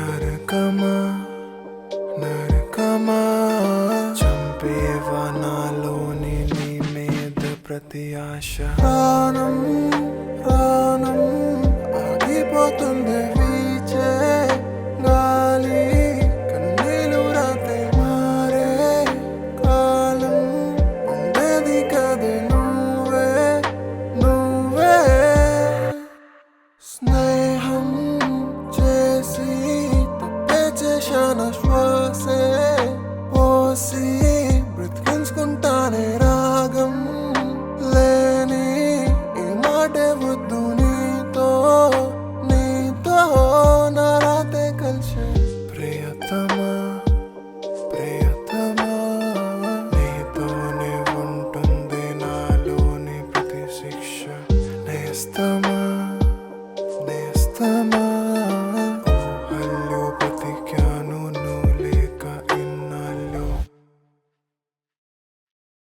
నరకమా నరకమా చంపేవా నాలోని నీ మీద ప్రతి ఆశ ప్రాణం ప్రాణం ఆగిపోతుంది వీచే గాలి కన్నీలు రాతే మారే కాలం ఉండేది కదే నువ్వే నువ్వే స్నేహం చేసి తప్పే చేశాన శ్వాసే పోసి బ్రతికించుకుంటానే రాగం లేని ఈ మాటే వద్దు నీతో నీతో నా రాతే కలిసే ప్రియతమా ప్రియతమా నీతోనే ఉంటుంది నాలోని ప్రతి శిక్ష నేస్తమా నేస్తమా